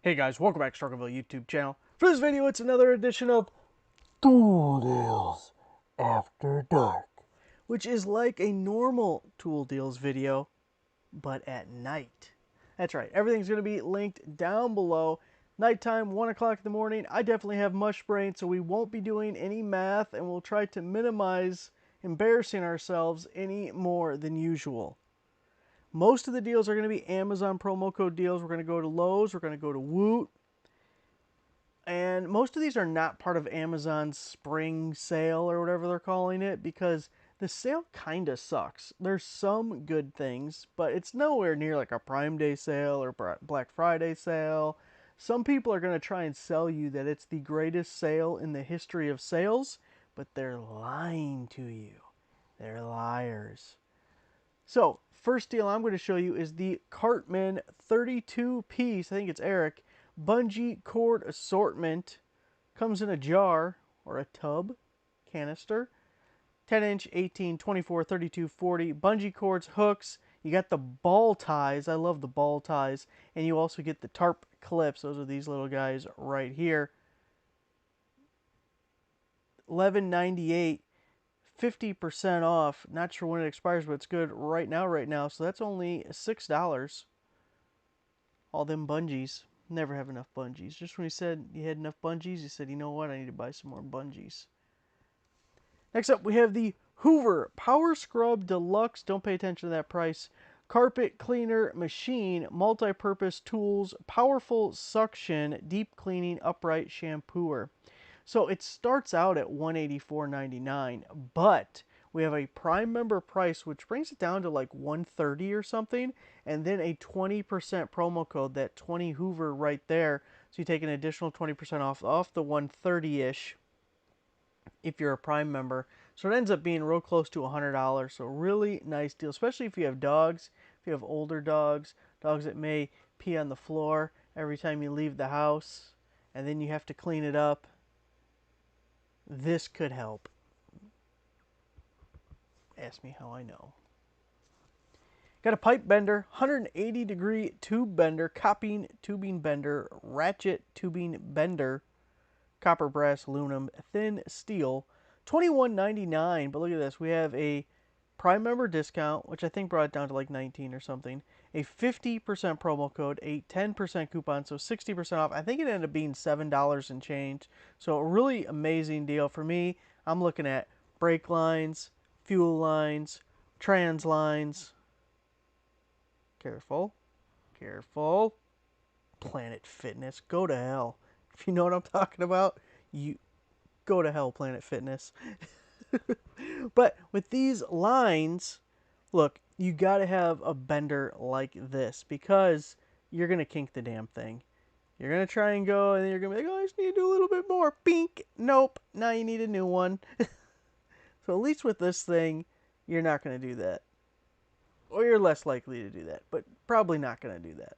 Hey guys, welcome back to Rockford YouTube channel. For this video, it's another edition of Tool Deals After Dark, which is like a normal Tool Deals video, but at night. That's right, everything's going to be linked down below. Nighttime, 1 o'clock in the morning. I definitely have mush brain, so we won't be doing any math, and we'll try to minimize embarrassing ourselves any more than usual. Most of the deals are going to be Amazon promo code deals. We're going to go to Lowe's, we're going to go to Woot, and most of these are not part of Amazon's spring sale or whatever they're calling it because the sale kind of sucks. There's some good things, but it's nowhere near like a Prime Day sale or Black Friday sale. Some people are going to try and sell you that it's the greatest sale in the history of sales, but they're lying to you. They're liars. So, first deal I'm going to show you is the Cartman 32 piece, I think it's Eric, bungee cord assortment. Comes in a jar or a tub, canister. 10 inch, 18, 24, 32, 40. Bungee cords, hooks. You got the ball ties. I love the ball ties. And you also get the tarp clips. Those are these little guys right here. $11.98. 50% off. Not sure when it expires, but it's good right now. So that's only $6. All them bungees. Never have enough bungees. Just when you said you had enough bungees, you said, you know what, I need to buy some more bungees. Next up, we have the Hoover Power Scrub Deluxe. Don't pay attention to that price. Carpet cleaner machine, multi-purpose tools, powerful suction, deep cleaning, upright shampooer. So it starts out at $184.99, but we have a Prime member price, which brings it down to like $130 or something, and then a 20% promo code, that 20 Hoover right there. So you take an additional 20% off the 130-ish if you're a Prime member. So it ends up being real close to $100. So really nice deal, especially if you have dogs, if you have older dogs, dogs that may pee on the floor every time you leave the house, and then you have to clean it up. This could help. Ask me how I know. Got a pipe bender, 180-degree tube bender, copying tubing bender, ratchet tubing bender, copper, brass, aluminum, thin steel, $21.99. But look at this. We have a Prime member discount, which I think brought it down to like 19 or something. A 50% promo code, a 10% coupon, so 60% off. I think it ended up being $7 and change. So a really amazing deal for me. I'm looking at brake lines, fuel lines, trans lines. Careful, careful. Planet Fitness, go to hell. If you know what I'm talking about, you go to hell, Planet Fitness. But with these lines, look, you got to have a bender like this because you're going to kink the damn thing. You're going to try and go, and then you're going to be like, oh, I just need to do a little bit more. Bink. Nope. Now you need a new one. So at least with this thing, you're not going to do that. Or you're less likely to do that, but probably not going to do that.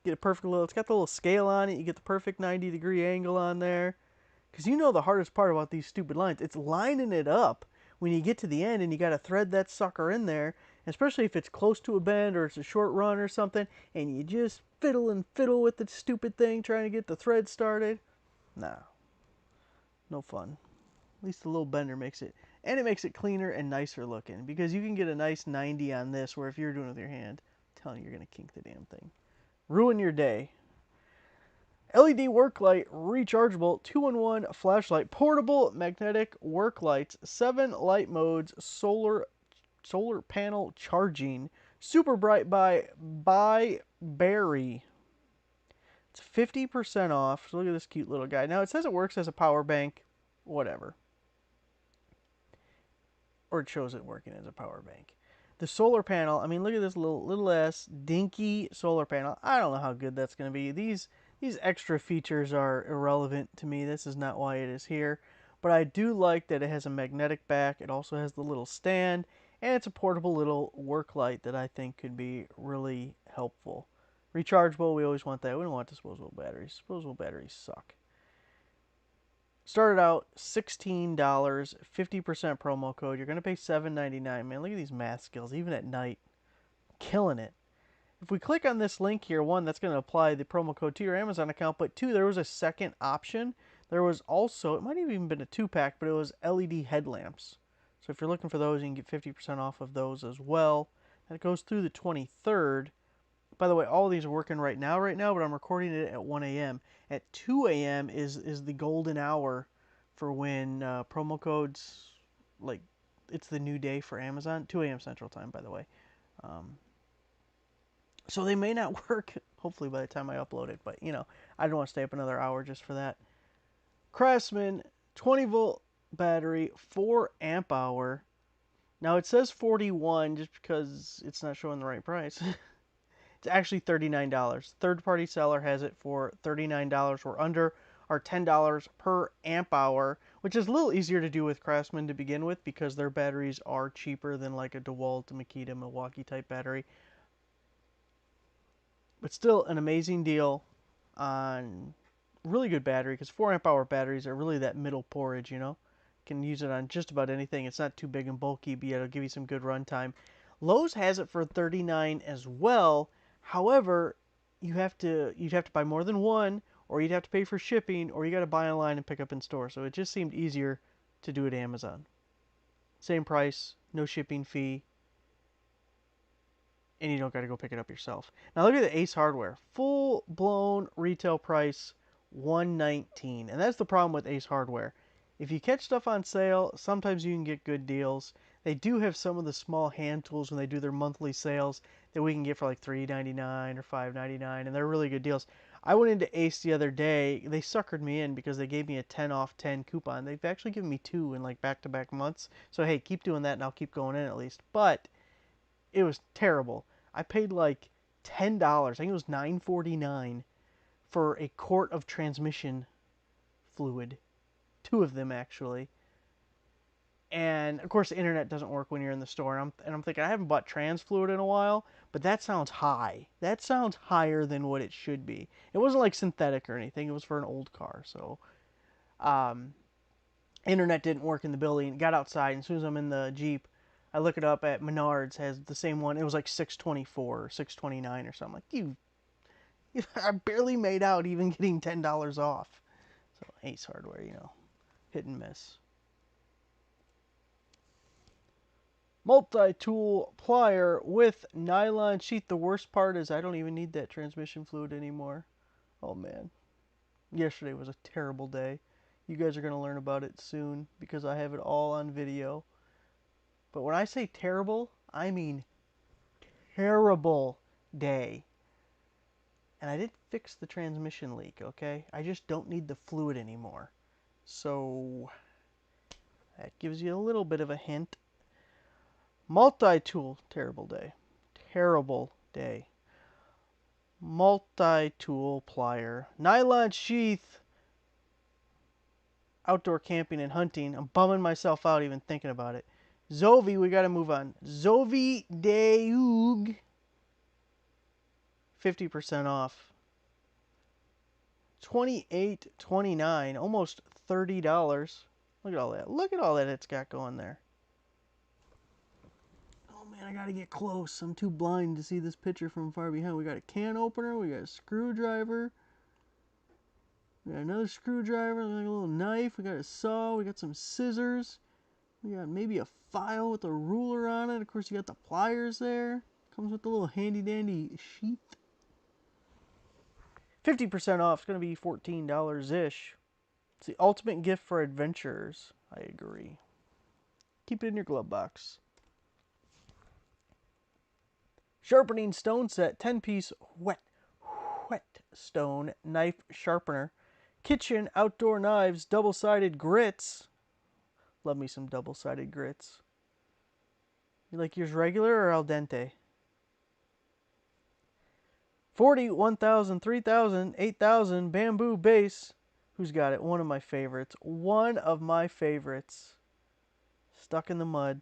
Get a perfect little, it's got the little scale on it. You get the perfect 90-degree angle on there. Because you know the hardest part about these stupid lines, it's lining it up when you get to the end and you got to thread that sucker in there, especially if it's close to a bend or it's a short run or something, and you just fiddle and fiddle with the stupid thing trying to get the thread started. Nah, no fun. At least the little bender makes it, and it makes it cleaner and nicer looking, because you can get a nice 90 on this, where if you're doing it with your hand, I'm telling you, you're going to kink the damn thing. Ruin your day. LED work light, rechargeable, 2-in-1 flashlight, portable magnetic work lights, 7 light modes, solar panel charging, super bright by Barry. It's 50% off. So look at this cute little guy. Now it says it works as a power bank, whatever. Or it shows it working as a power bank. The solar panel, I mean, look at this little ass dinky solar panel. I don't know how good that's going to be. These extra features are irrelevant to me. This is not why it is here. But I do like that it has a magnetic back. It also has the little stand. And it's a portable little work light that I think could be really helpful. Rechargeable, we always want that. We don't want disposable batteries. Disposable batteries suck. Started out $16, 50% promo code. You're going to pay $7.99. Man, look at these math skills, even at night. Killing it. if we click on this link here, one, that's going to apply the promo code to your Amazon account, but two, there was a second option. There was also, it might have even been a 2-pack, but it was LED headlamps. So if you're looking for those, you can get 50% off of those as well. And it goes through the 23rd. By the way, all of these are working right now, but I'm recording it at 1 a.m. At 2 a.m. is the golden hour for when promo codes, like, it's the new day for Amazon. 2 a.m. Central Time, by the way. So they may not work, hopefully, by the time I upload it. But, you know, I don't want to stay up another hour just for that. Craftsman, 20-volt battery, 4 amp hour. Now, it says 41 just because it's not showing the right price. It's actually $39. Third-party seller has it for $39. We're under our $10 per amp hour, which is a little easier to do with Craftsman to begin with because their batteries are cheaper than like a DeWalt, Makita, Milwaukee type battery. But still an amazing deal on really good battery because 4 amp hour batteries are really that middle porridge, you know. You can use it on just about anything. It's not too big and bulky, but it'll give you some good runtime. Lowe's has it for $39 as well. However, you'd have to buy more than one, or you'd have to pay for shipping, or you got to buy online and pick up in store. So it just seemed easier to do it Amazon. Same price, no shipping fee, and you don't got to go pick it up yourself. Now look at the Ace Hardware. Full-blown retail price, $119. And that's the problem with Ace Hardware. If you catch stuff on sale, sometimes you can get good deals. They do have some of the small hand tools when they do their monthly sales that we can get for like $3.99 or $5.99, and they're really good deals. I went into Ace the other day. They suckered me in because they gave me a 10 off 10 coupon. They've actually given me 2 in like back-to-back months. So hey, keep doing that and I'll keep going in at least. But it was terrible. I paid like $10. I think it was $9.49 for a quart of transmission fluid. 2 of them actually. And of course the internet doesn't work when you're in the store. And I'm thinking I haven't bought trans fluid in a while, but that sounds high. That sounds higher than what it should be. It wasn't like synthetic or anything. It was for an old car. So internet didn't work in the building. Got outside, and as soon as I'm in the Jeep, I look it up at Menards, has the same one. It was like $6.24 or $6.29 or something. Like, I barely made out even getting $10 off. So Ace Hardware, you know, hit and miss. Multi-tool plier with nylon sheath. The worst part is I don't even need that transmission fluid anymore. Oh man. Yesterday was a terrible day. You guys are going to learn about it soon because I have it all on video. But when I say terrible, I mean terrible day. And I did fix the transmission leak, okay? I just don't need the fluid anymore. So that gives you a little bit of a hint. Multi-tool, terrible day. Terrible day. Multi-tool plier. Nylon sheath. Outdoor camping and hunting. I'm bumming myself out even thinking about it. Zovi, we got to move on. Zovi Deug. 50% off. $28.29, almost $30. Look at all that. Look at all that it's got going there. Oh man, I gotta get close. I'm too blind to see this picture from far behind. We got a can opener, we got a screwdriver, we got another screwdriver, like a little knife, we got a saw, we got some scissors, we got maybe a file with a ruler on it. Of course, you got the pliers there. Comes with the little handy dandy sheath. 50% off. It's going to be $14-ish. It's the ultimate gift for adventurers. I agree. Keep it in your glove box. Sharpening stone set. 10-piece whetstone knife sharpener. Kitchen outdoor knives. Double-sided grits. Love me some double-sided grits. You like yours regular or al dente? 40, 1,000, 3,000, 8,000, bamboo base. Who's got it? One of my favorites. One of my favorites. Stuck in the mud.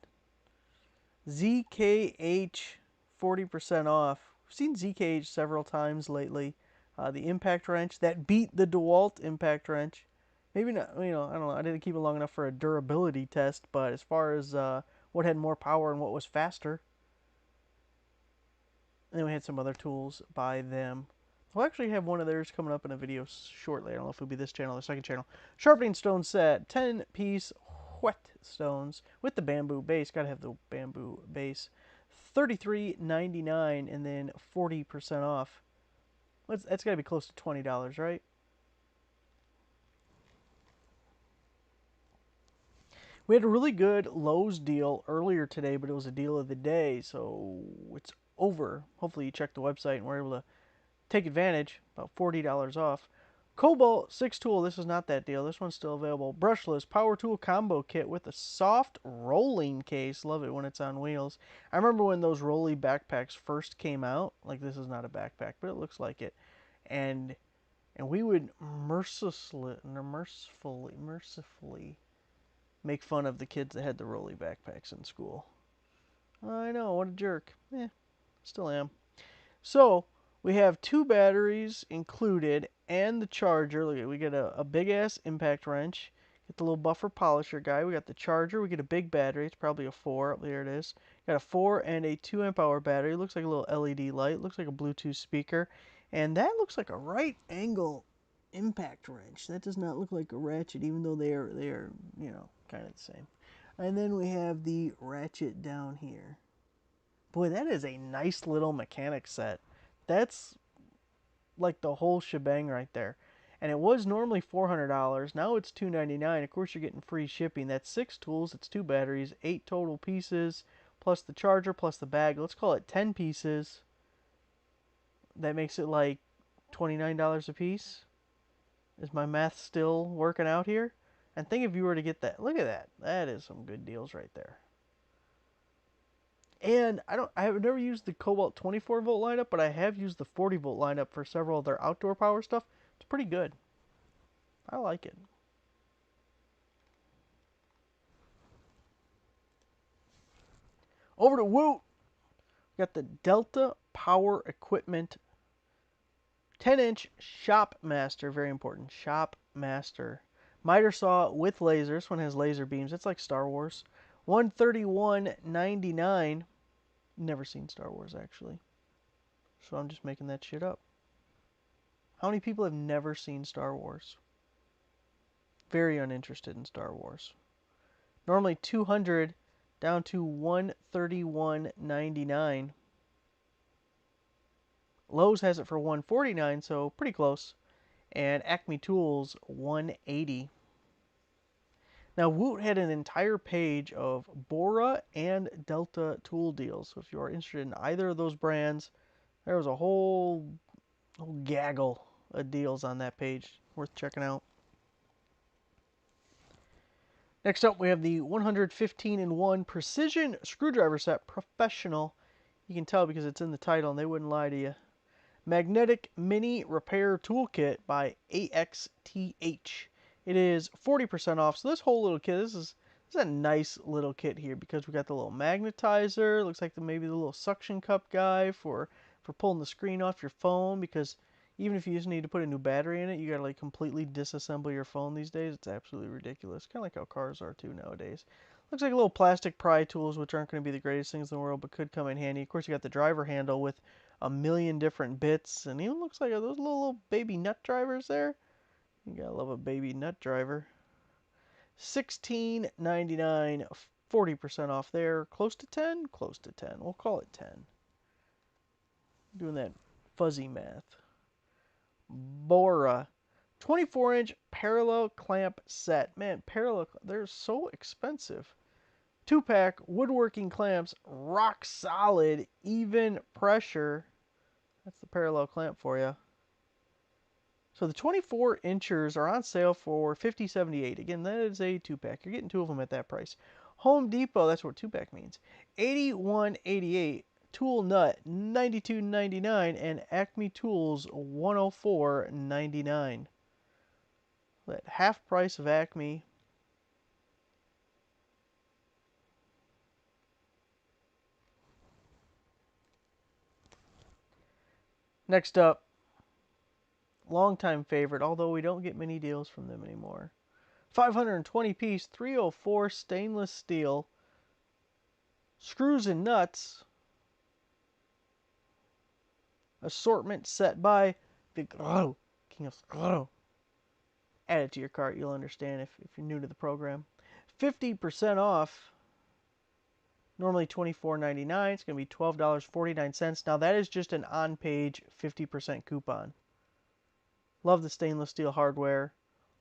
ZKH, 40% off. I've seen ZKH several times lately. The impact wrench that beat the DeWalt impact wrench. Maybe not, you know, I don't know. I didn't keep it long enough for a durability test, but as far as what had more power and what was faster. And then we had some other tools by them. We'll actually have one of theirs coming up in a video shortly. I don't know if it'll be this channel or the second channel. Sharpening stone set, 10-piece whetstones with the bamboo base. Gotta have the bamboo base. $33.99 and then 40% off. That's gotta be close to $20, right? We had a really good Lowe's deal earlier today, but it was a deal of the day, so it's over. Hopefully you checked the website and were able to take advantage. About $40 off. Cobalt 6 tool. This is not that deal. This one's still available. Brushless power tool combo kit with a soft rolling case. Love it when it's on wheels. I remember when those rolly backpacks first came out. Like, this is not a backpack, but it looks like it. And we would mercifully make fun of the kids that had the rolly backpacks in school. I know, what a jerk. Still am. So, we have 2 batteries included and the charger. Look at, we get a big ass impact wrench. Get the little buffer polisher guy. We got the charger. We get a big battery. It's probably a 4. There it is. Got a 4 and a 2 amp hour battery. Looks like a little LED light. Looks like a Bluetooth speaker. And that looks like a right angle impact wrench. That does not look like a ratchet, even though they are, you know, kind of the same. And then we have the ratchet down here. Boy, that is a nice little mechanic set. That's like the whole shebang right there. And it was normally $400. Now it's $299. Of course, you're getting free shipping. That's 6 tools. It's 2 batteries. 8 total pieces, plus the charger, plus the bag. Let's call it 10 pieces. That makes it like $29 a piece. Is my math still working out here? And think if you were to get that. Look at that. That is some good deals right there. And I have never used the Cobalt 24 volt lineup, but I have used the 40 volt lineup for several of their outdoor power stuff. It's pretty good. I like it. Over to Woot. Got the Delta Power Equipment 10-inch Shop Master. Very important. Shop Master. Miter saw with laser. This one has laser beams. It's like Star Wars. $131.99. Never seen Star Wars, actually. So I'm just making that shit up. How many people have never seen Star Wars? Very uninterested in Star Wars. Normally $200 down to $131.99. Lowe's has it for $149, so pretty close. And Acme Tools $180. Now, Woot had an entire page of Bora and Delta tool deals. So if you are interested in either of those brands, there was a whole gaggle of deals on that page. Worth checking out. Next up, we have the 115-in-1 Precision Screwdriver Set Professional. You can tell because it's in the title and they wouldn't lie to you. Magnetic Mini Repair Toolkit by AXTH. It is 40% off. So this whole little kit, this is a nice little kit here because we got the little magnetizer. Looks like maybe the little suction cup guy for pulling the screen off your phone, because even if you just need to put a new battery in it, you gotta like completely disassemble your phone these days. It's absolutely ridiculous. Kind of like how cars are too nowadays. Looks like little plastic pry tools, which aren't going to be the greatest things in the world, but could come in handy. Of course, you got the driver handle with a million different bits, and even looks like those little baby nut drivers there. You gotta love a baby nut driver. $16.99, 40% off there. Close to 10? Close to 10. We'll call it 10. Doing that fuzzy math. Bora. 24-inch parallel clamp set. Man, they're so expensive. 2-pack woodworking clamps, rock solid, even pressure. That's the parallel clamp for you. So the 24 inchers are on sale for $50.78. Again, that is a 2-pack. You're getting 2 of them at that price. Home Depot, that's what 2-pack means. $81.88. Tool Nut, $92.99. And Acme Tools, $104.99. That half price of Acme. Next up, longtime favorite, although we don't get many deals from them anymore. 520 piece 304 stainless steel screws and nuts. assortment set by the King of Grotto. Add it to your cart. You'll understand if you're new to the program. 50% off. Normally $24.99. It's going to be $12.49. Now that is just an on-page 50% coupon. Love the stainless steel hardware.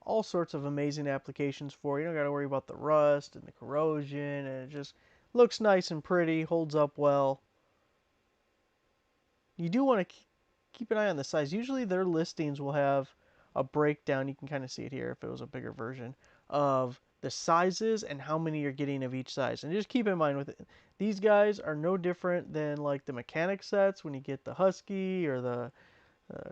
All sorts of amazing applications for you. You don't got to worry about the rust and the corrosion, and it just looks nice and pretty, holds up well. You do want to keep an eye on the size. Usually their listings will have a breakdown. You can kind of see it here if it was a bigger version of the sizes and how many you're getting of each size. And just keep in mind with it, these guys are no different than like the mechanic sets when you get the Husky or the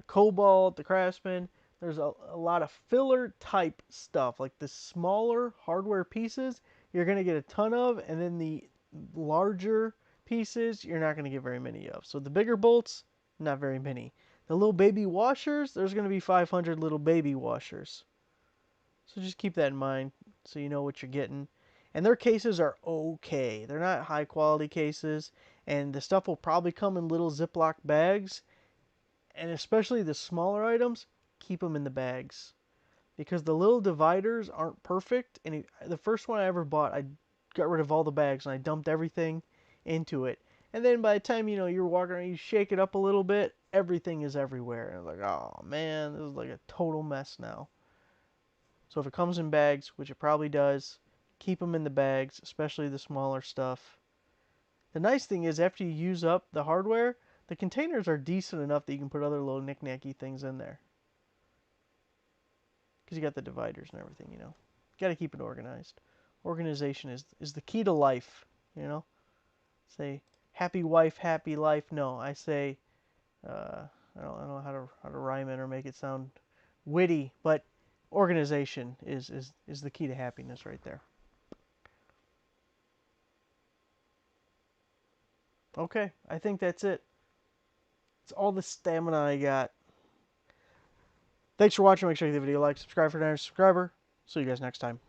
Cobalt, the Craftsman. There's a lot of filler type stuff, like the smaller hardware pieces you're going to get a ton of, and then the larger pieces you're not going to get very many of. So the bigger bolts, not very many. The little baby washers, there's going to be 500 little baby washers. So just keep that in mind so you know what you're getting. And their cases are okay. They're not high quality cases, and the stuff will probably come in little Ziploc bags. And especially the smaller items, keep them in the bags. Because the little dividers aren't perfect. And the first one I ever bought, I got rid of all the bags and I dumped everything into it. And then by the time, you're walking around, you shake it up a little bit, everything is everywhere. And I was like, oh man, this is like a total mess now. So if it comes in bags, which it probably does, keep them in the bags, especially the smaller stuff. The nice thing is after you use up the hardware, the containers are decent enough that you can put other little knick-knacky things in there. Because you got the dividers and everything, Got to keep it organized. Organization is the key to life, Say, happy wife, happy life. No, I say, I don't know how to rhyme it or make it sound witty, but organization is the key to happiness right there. Okay, I think that's it. It's all the stamina I got. Thanks for watching. Make sure you give the video a like, subscribe for another subscriber. See you guys next time.